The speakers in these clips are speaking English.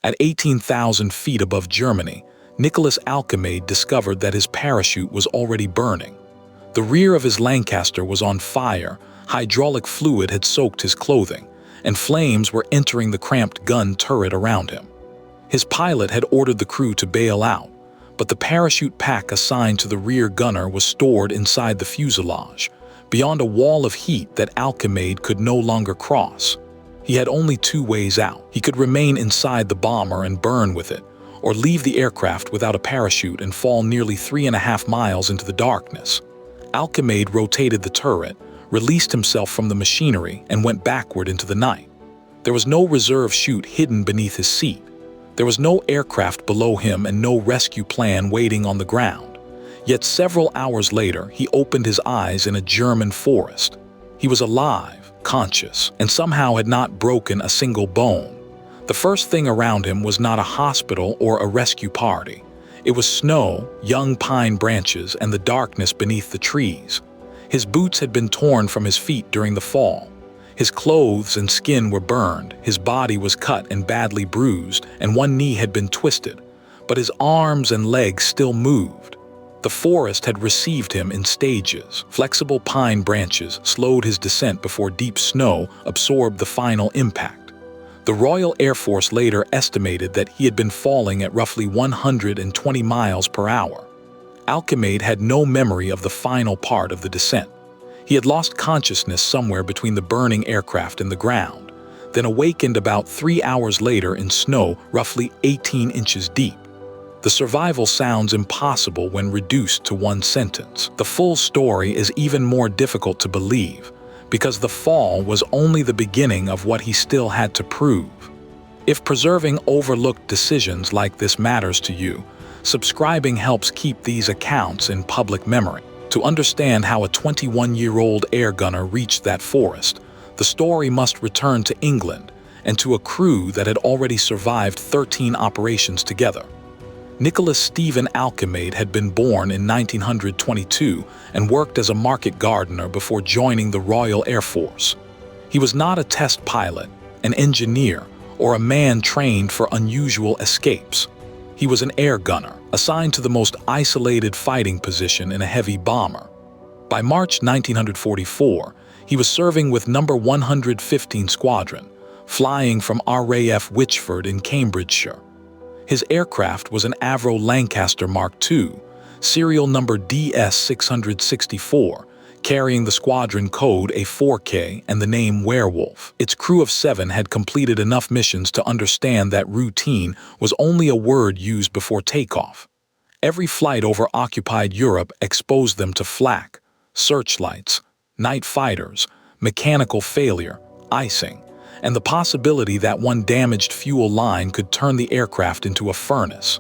At 18,000 feet above Germany, Nicholas Alkemade discovered that his parachute was already burning. The rear of his Lancaster was on fire, hydraulic fluid had soaked his clothing, and flames were entering the cramped gun turret around him. His pilot had ordered the crew to bail out, but the parachute pack assigned to the rear gunner was stored inside the fuselage, beyond a wall of heat that Alkemade could no longer cross. He had only two ways out. He could remain inside the bomber and burn with it, or leave the aircraft without a parachute and fall nearly 3.5 miles into the darkness. Alkemade rotated the turret, released himself from the machinery, and went backward into the night. There was no reserve chute hidden beneath his seat. There was no aircraft below him and no rescue plan waiting on the ground. Yet several hours later, he opened his eyes in a German forest. He was alive, conscious, and somehow had not broken a single bone. The first thing around him was not a hospital or a rescue party. It was snow, young pine branches, and the darkness beneath the trees. His boots had been torn from his feet during the fall. His clothes and skin were burned, his body was cut and badly bruised, and one knee had been twisted, but his arms and legs still moved. The forest had received him in stages. Flexible pine branches slowed his descent before deep snow absorbed the final impact. The Royal Air Force later estimated that he had been falling at roughly 120 miles per hour. Alkemade had no memory of the final part of the descent. He had lost consciousness somewhere between the burning aircraft and the ground, then awakened about 3 hours later in snow roughly 18 inches deep. The survival sounds impossible when reduced to one sentence. The full story is even more difficult to believe, because the fall was only the beginning of what he still had to prove. If preserving overlooked decisions like this matters to you, subscribing helps keep these accounts in public memory. To understand how a 21-year-old air gunner reached that forest, the story must return to England and to a crew that had already survived 13 operations together. Nicholas Stephen Alkemade had been born in 1922 and worked as a market gardener before joining the Royal Air Force. He was not a test pilot, an engineer, or a man trained for unusual escapes. He was an air gunner, assigned to the most isolated fighting position in a heavy bomber. By March 1944, he was serving with No. 115 Squadron, flying from RAF Wychford in Cambridgeshire. His aircraft was an Avro Lancaster Mark II, serial number DS664, carrying the squadron code A4K and the name Werewolf. Its crew of 7 had completed enough missions to understand that routine was only a word used before takeoff. Every flight over occupied Europe exposed them to flak, searchlights, night fighters, mechanical failure, icing, and the possibility that one damaged fuel line could turn the aircraft into a furnace.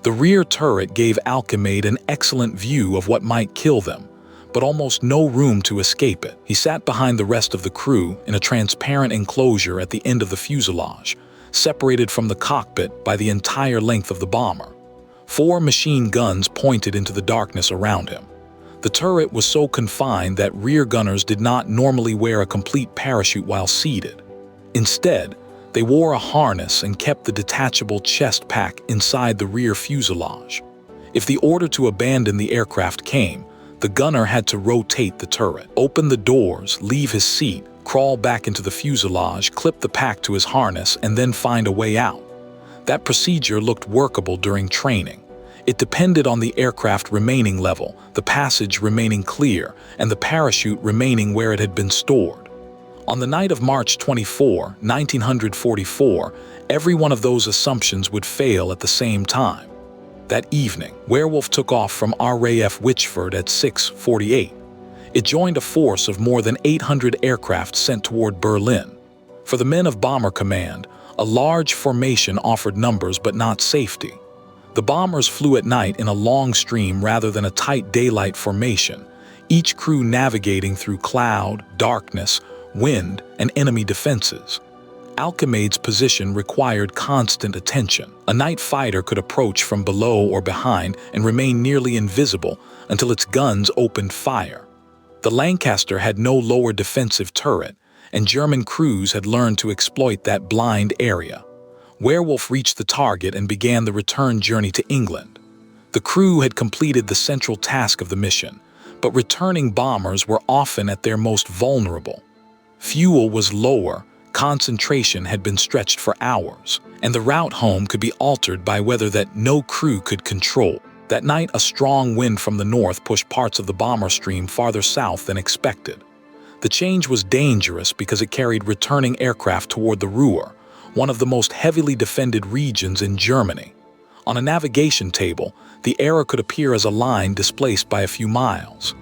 The rear turret gave Alkemade an excellent view of what might kill them, but almost no room to escape it. He sat behind the rest of the crew in a transparent enclosure at the end of the fuselage, separated from the cockpit by the entire length of the bomber. 4 machine guns pointed into the darkness around him. The turret was so confined that rear gunners did not normally wear a complete parachute while seated. Instead, they wore a harness and kept the detachable chest pack inside the rear fuselage. If the order to abandon the aircraft came, the gunner had to rotate the turret, open the doors, leave his seat, crawl back into the fuselage, clip the pack to his harness, and then find a way out. That procedure looked workable during training. It depended on the aircraft remaining level, the passage remaining clear, and the parachute remaining where it had been stored. On the night of March 24, 1944, every one of those assumptions would fail at the same time. That evening, Werewolf took off from RAF Wychford at 6:48. It joined a force of more than 800 aircraft sent toward Berlin. For the men of Bomber Command, a large formation offered numbers but not safety. The bombers flew at night in a long stream rather than a tight daylight formation, each crew navigating through cloud, darkness, wind, and enemy defenses. Alkemade's position required constant attention. A night fighter could approach from below or behind and remain nearly invisible until its guns opened fire. The Lancaster had no lower defensive turret, and German crews had learned to exploit that blind area. Werewolf reached the target and began the return journey to England. The crew had completed the central task of the mission, but returning bombers were often at their most vulnerable. Fuel was lower, concentration had been stretched for hours, and the route home could be altered by weather that no crew could control. That night, a strong wind from the north pushed parts of the bomber stream farther south than expected. The change was dangerous because it carried returning aircraft toward the Ruhr, one of the most heavily defended regions in Germany. On a navigation table, the error could appear as a line displaced by a few miles.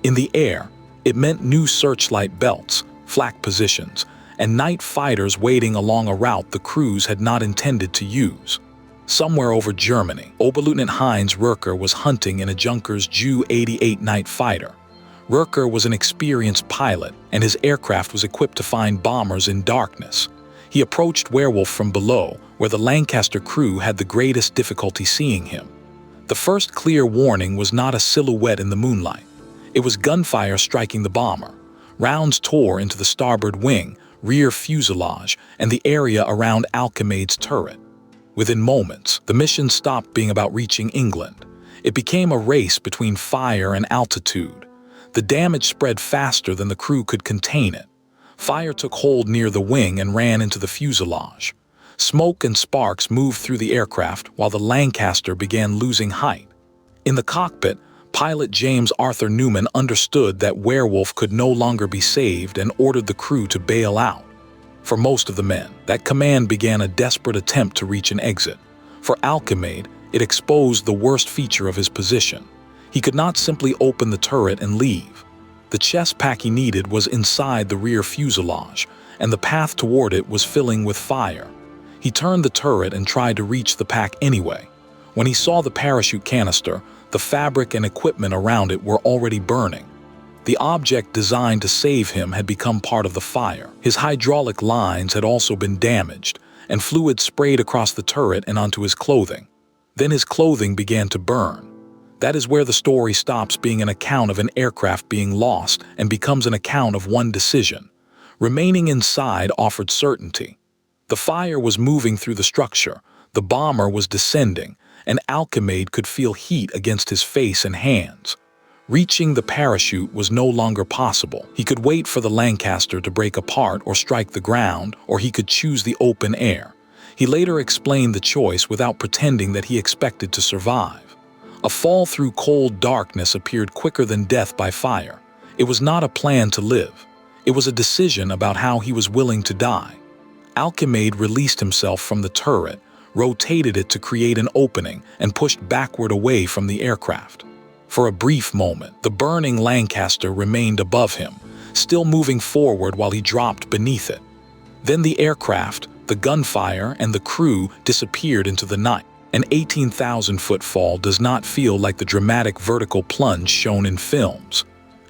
In the air, it meant new searchlight belts, flak positions, and night fighters waiting along a route the crews had not intended to use. Somewhere over Germany, Oberleutnant Heinz Röhrker was hunting in a Junkers Ju-88 night fighter. Röhrker was an experienced pilot, and his aircraft was equipped to find bombers in darkness. He approached Werewolf from below, where the Lancaster crew had the greatest difficulty seeing him. The first clear warning was not a silhouette in the moonlight. It was gunfire striking the bomber. Rounds tore into the starboard wing, rear fuselage, and the area around Alkemade's turret. Within moments, the mission stopped being about reaching England. It became a race between fire and altitude. The damage spread faster than the crew could contain it. Fire took hold near the wing and ran into the fuselage. Smoke and sparks moved through the aircraft while the Lancaster began losing height. In the cockpit, pilot James Arthur Newman understood that Werewolf could no longer be saved and ordered the crew to bail out. For most of the men, that command began a desperate attempt to reach an exit. For Alkemade, it exposed the worst feature of his position. He could not simply open the turret and leave. The chest pack he needed was inside the rear fuselage, and the path toward it was filling with fire. He turned the turret and tried to reach the pack anyway. When he saw the parachute canister, the fabric and equipment around it were already burning. The object designed to save him had become part of the fire. His hydraulic lines had also been damaged, and fluid sprayed across the turret and onto his clothing. Then his clothing began to burn. That is where the story stops being an account of an aircraft being lost and becomes an account of one decision. Remaining inside offered certainty. The fire was moving through the structure, the bomber was descending, and Alkemade could feel heat against his face and hands. Reaching the parachute was no longer possible. He could wait for the Lancaster to break apart or strike the ground, or he could choose the open air. He later explained the choice without pretending that he expected to survive. A fall through cold darkness appeared quicker than death by fire. It was not a plan to live. It was a decision about how he was willing to die. Alkemade released himself from the turret, rotated it to create an opening, and pushed backward away from the aircraft. For a brief moment, the burning Lancaster remained above him, still moving forward while he dropped beneath it. Then the aircraft, the gunfire, and the crew disappeared into the night. An 18,000-foot fall does not feel like the dramatic vertical plunge shown in films.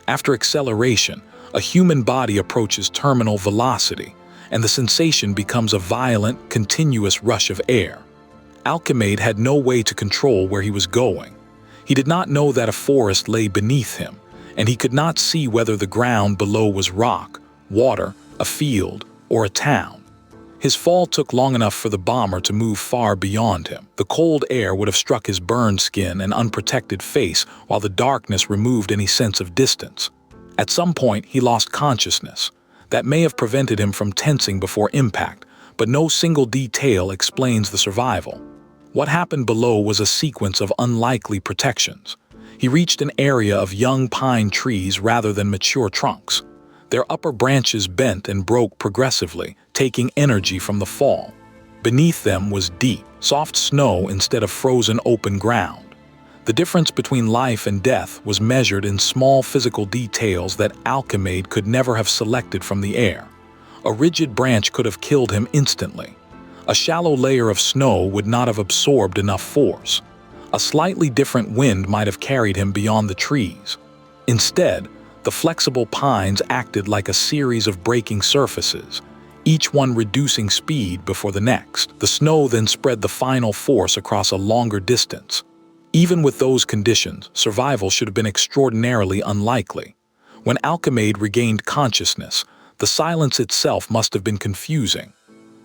After acceleration, a human body approaches terminal velocity, and the sensation becomes a violent, continuous rush of air. Alkemade had no way to control where he was going. He did not know that a forest lay beneath him, and he could not see whether the ground below was rock, water, a field, or a town. His fall took long enough for the bomber to move far beyond him. The cold air would have struck his burned skin and unprotected face, while the darkness removed any sense of distance. At some point, he lost consciousness. That may have prevented him from tensing before impact, but no single detail explains the survival. What happened below was a sequence of unlikely protections. He reached an area of young pine trees rather than mature trunks. Their upper branches bent and broke progressively, taking energy from the fall. Beneath them was deep, soft snow instead of frozen open ground. The difference between life and death was measured in small physical details that Alkemade could never have selected from the air. A rigid branch could have killed him instantly. A shallow layer of snow would not have absorbed enough force. A slightly different wind might have carried him beyond the trees. Instead, the flexible pines acted like a series of breaking surfaces, each one reducing speed before the next. The snow then spread the final force across a longer distance. Even with those conditions, survival should have been extraordinarily unlikely. When Alkemade regained consciousness, the silence itself must have been confusing.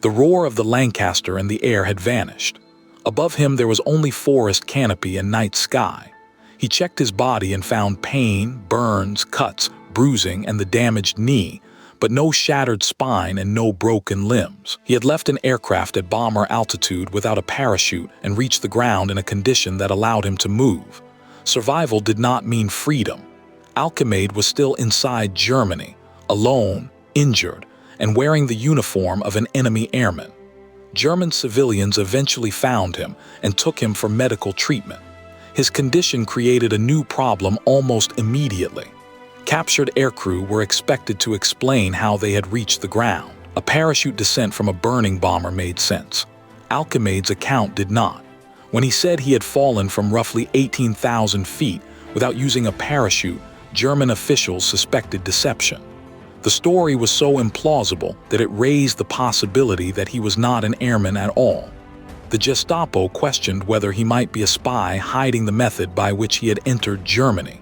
The roar of the Lancaster in the air had vanished. Above him there was only forest canopy and night sky. He checked his body and found pain, burns, cuts, bruising, and the damaged knee, but no shattered spine and no broken limbs. He had left an aircraft at bomber altitude without a parachute and reached the ground in a condition that allowed him to move. Survival did not mean freedom. Alkemade was still inside Germany, alone, injured, and wearing the uniform of an enemy airman. German civilians eventually found him and took him for medical treatment. His condition created a new problem almost immediately. Captured aircrew were expected to explain how they had reached the ground. A parachute descent from a burning bomber made sense. Alkemade's account did not. When he said he had fallen from roughly 18,000 feet without using a parachute, German officials suspected deception. The story was so implausible that it raised the possibility that he was not an airman at all. The Gestapo questioned whether he might be a spy hiding the method by which he had entered Germany.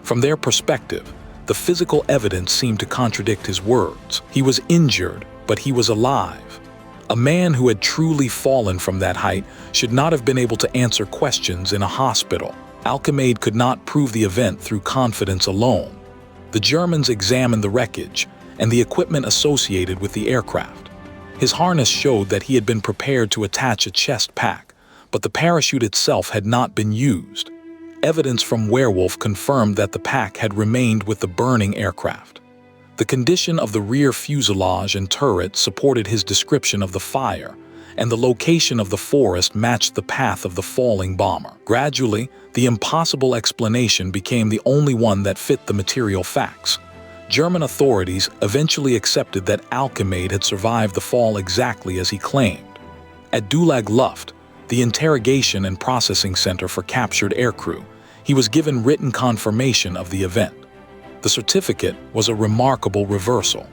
From their perspective, the physical evidence seemed to contradict his words. He was injured, but he was alive. A man who had truly fallen from that height should not have been able to answer questions in a hospital. Alkemade could not prove the event through confidence alone. The Germans examined the wreckage and the equipment associated with the aircraft. His harness showed that he had been prepared to attach a chest pack, but the parachute itself had not been used. Evidence from Werewolf confirmed that the pack had remained with the burning aircraft. The condition of the rear fuselage and turret supported his description of the fire, and the location of the forest matched the path of the falling bomber. Gradually, the impossible explanation became the only one that fit the material facts. German authorities eventually accepted that Alkemade had survived the fall exactly as he claimed. At Stalag Luft, the interrogation and processing center for captured aircrew, he was given written confirmation of the event. The certificate was a remarkable reversal.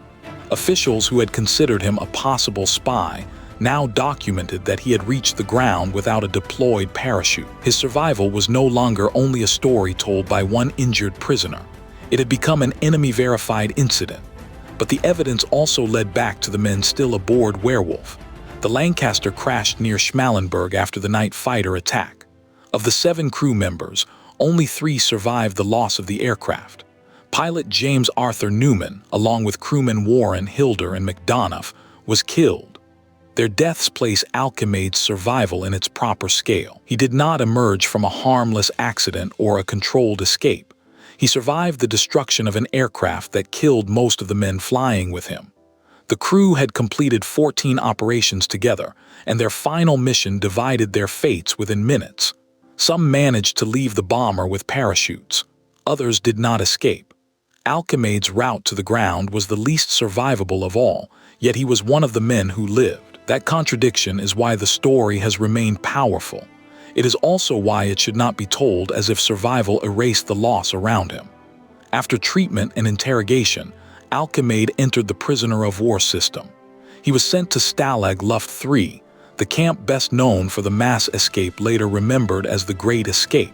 Officials who had considered him a possible spy now documented that he had reached the ground without a deployed parachute. His survival was no longer only a story told by one injured prisoner. It had become an enemy-verified incident. But the evidence also led back to the men still aboard Werewolf. The Lancaster crashed near Schmallenberg after the night fighter attack. Of the 7 crew members, only 3 survived the loss of the aircraft. Pilot James Arthur Newman, along with crewmen Warren, Hilder, and McDonough, was killed. Their deaths place Alkemade's survival in its proper scale. He did not emerge from a harmless accident or a controlled escape. He survived the destruction of an aircraft that killed most of the men flying with him. The crew had completed 14 operations together, and their final mission divided their fates within minutes. Some managed to leave the bomber with parachutes. Others did not escape. Alkemade's route to the ground was the least survivable of all, yet he was one of the men who lived. That contradiction is why the story has remained powerful. It is also why it should not be told as if survival erased the loss around him. After treatment and interrogation, Alkemade entered the prisoner of war system. He was sent to Stalag Luft III, the camp best known for the mass escape later remembered as the Great Escape.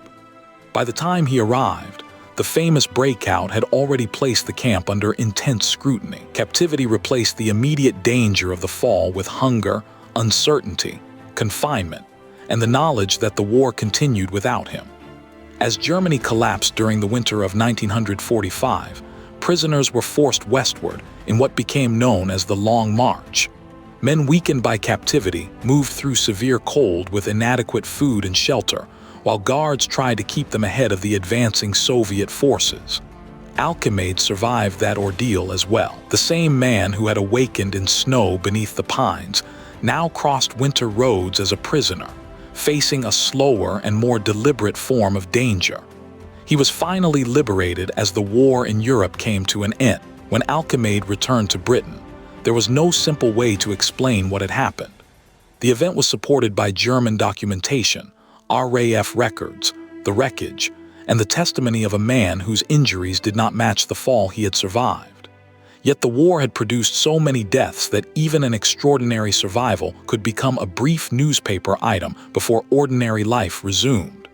By the time he arrived, the famous breakout had already placed the camp under intense scrutiny. Captivity replaced the immediate danger of the fall with hunger, uncertainty, confinement, and the knowledge that the war continued without him. As Germany collapsed during the winter of 1945, prisoners were forced westward in what became known as the Long March. Men weakened by captivity moved through severe cold with inadequate food and shelter, while guards tried to keep them ahead of the advancing Soviet forces. Alkemade survived that ordeal as well. The same man who had awakened in snow beneath the pines now crossed winter roads as a prisoner, facing a slower and more deliberate form of danger. He was finally liberated as the war in Europe came to an end. When Alkemade returned to Britain, there was no simple way to explain what had happened. The event was supported by German documentation, RAF records, the wreckage, and the testimony of a man whose injuries did not match the fall he had survived. Yet the war had produced so many deaths that even an extraordinary survival could become a brief newspaper item before ordinary life resumed.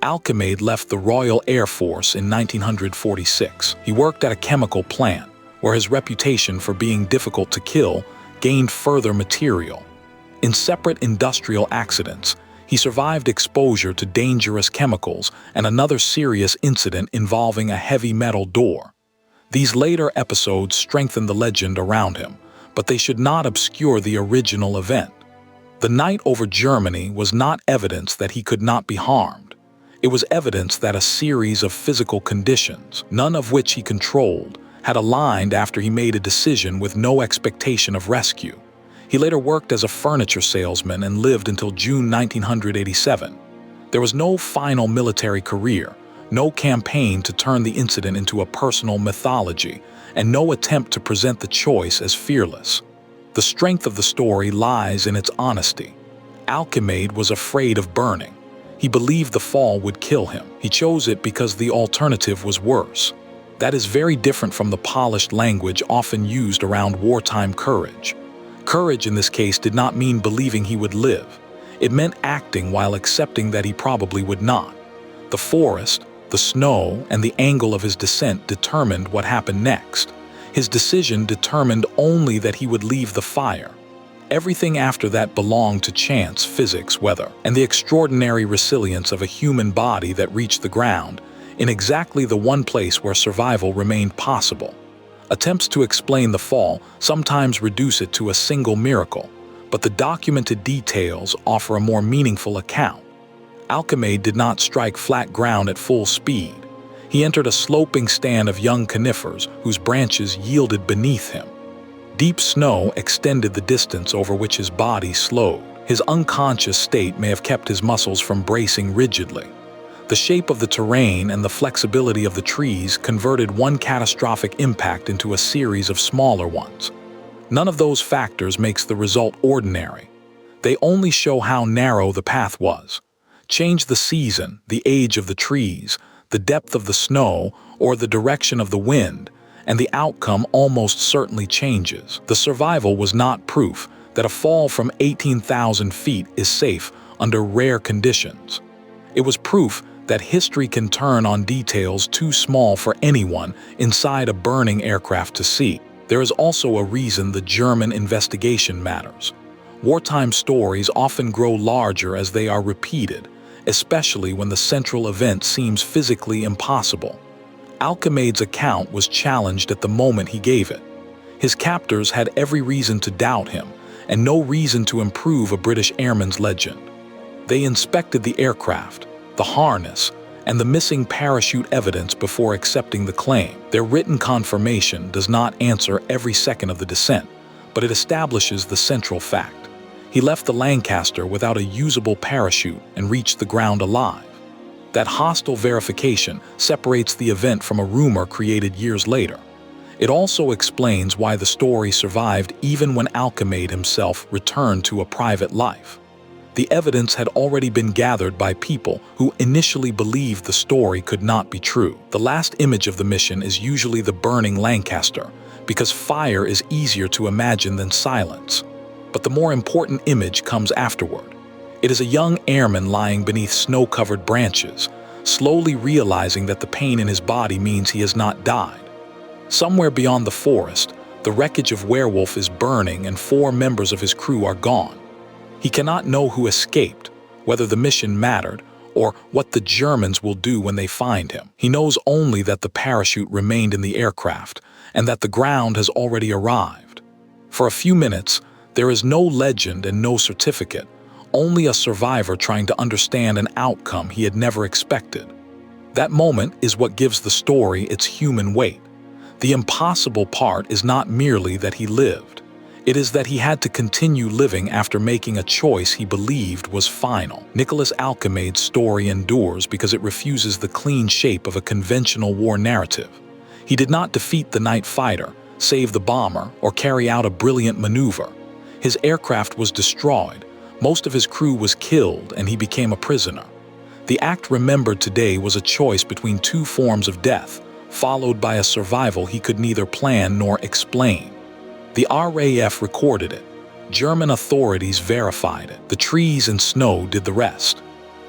Alkemade left the Royal Air Force in 1946. He worked at a chemical plant, where his reputation for being difficult to kill gained further material. In separate industrial accidents, he survived exposure to dangerous chemicals and another serious incident involving a heavy metal door. These later episodes strengthen the legend around him, but they should not obscure the original event. The night over Germany was not evidence that he could not be harmed. It was evidence that a series of physical conditions, none of which he controlled, had aligned after he made a decision with no expectation of rescue. He later worked as a furniture salesman and lived until June 1987. There was no final military career, no campaign to turn the incident into a personal mythology, and no attempt to present the choice as fearless. The strength of the story lies in its honesty. Alkemade was afraid of burning. He believed the fall would kill him. He chose it because the alternative was worse. That is very different from the polished language often used around wartime courage. Courage in this case did not mean believing he would live. It meant acting while accepting that he probably would not. The forest, the snow, and the angle of his descent determined what happened next. His decision determined only that he would leave the fire. Everything after that belonged to chance, physics, weather, and the extraordinary resilience of a human body that reached the ground in exactly the one place where survival remained possible. Attempts to explain the fall sometimes reduce it to a single miracle, but the documented details offer a more meaningful account. Alkemade did not strike flat ground at full speed. He entered a sloping stand of young conifers whose branches yielded beneath him. Deep snow extended the distance over which his body slowed. His unconscious state may have kept his muscles from bracing rigidly. The shape of the terrain and the flexibility of the trees converted one catastrophic impact into a series of smaller ones. None of those factors makes the result ordinary. They only show how narrow the path was. Change the season, the age of the trees, the depth of the snow, or the direction of the wind, and the outcome almost certainly changes. The survival was not proof that a fall from 18,000 feet is safe under rare conditions. It was proof that history can turn on details too small for anyone inside a burning aircraft to see. There is also a reason the German investigation matters. Wartime stories often grow larger as they are repeated, especially when the central event seems physically impossible. Alkemade's account was challenged at the moment he gave it. His captors had every reason to doubt him, and no reason to improve a British airman's legend. They inspected the aircraft, the harness, and the missing parachute evidence before accepting the claim. Their written confirmation does not answer every second of the descent, but it establishes the central fact. He left the Lancaster without a usable parachute and reached the ground alive. That hostile verification separates the event from a rumor created years later. It also explains why the story survived even when Alkemade himself returned to a private life. The evidence had already been gathered by people who initially believed the story could not be true. The last image of the mission is usually the burning Lancaster, because fire is easier to imagine than silence. But the more important image comes afterward. It is a young airman lying beneath snow-covered branches, slowly realizing that the pain in his body means he has not died. Somewhere beyond the forest, the wreckage of Werewolf is burning and 4 members of his crew are gone. He cannot know who escaped, whether the mission mattered, or what the Germans will do when they find him. He knows only that the parachute remained in the aircraft and that the ground has already arrived. For a few minutes, there is no legend and no certificate, only a survivor trying to understand an outcome he had never expected. That moment is what gives the story its human weight. The impossible part is not merely that he lived. It is that he had to continue living after making a choice he believed was final. Nicholas Alkemade's story endures because it refuses the clean shape of a conventional war narrative. He did not defeat the night fighter, save the bomber, or carry out a brilliant maneuver. His aircraft was destroyed, most of his crew was killed, and he became a prisoner. The act remembered today was a choice between 2 forms of death, followed by a survival he could neither plan nor explain. The RAF recorded it. German authorities verified it. The trees and snow did the rest.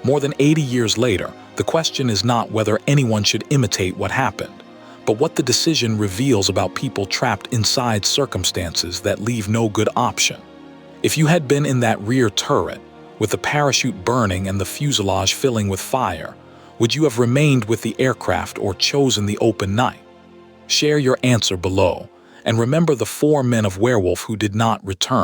More than 80 years later, the question is not whether anyone should imitate what happened, but what the decision reveals about people trapped inside circumstances that leave no good option. If you had been in that rear turret, with the parachute burning and the fuselage filling with fire, would you have remained with the aircraft or chosen the open night? Share your answer below, and remember the 4 men of Werewolf who did not return.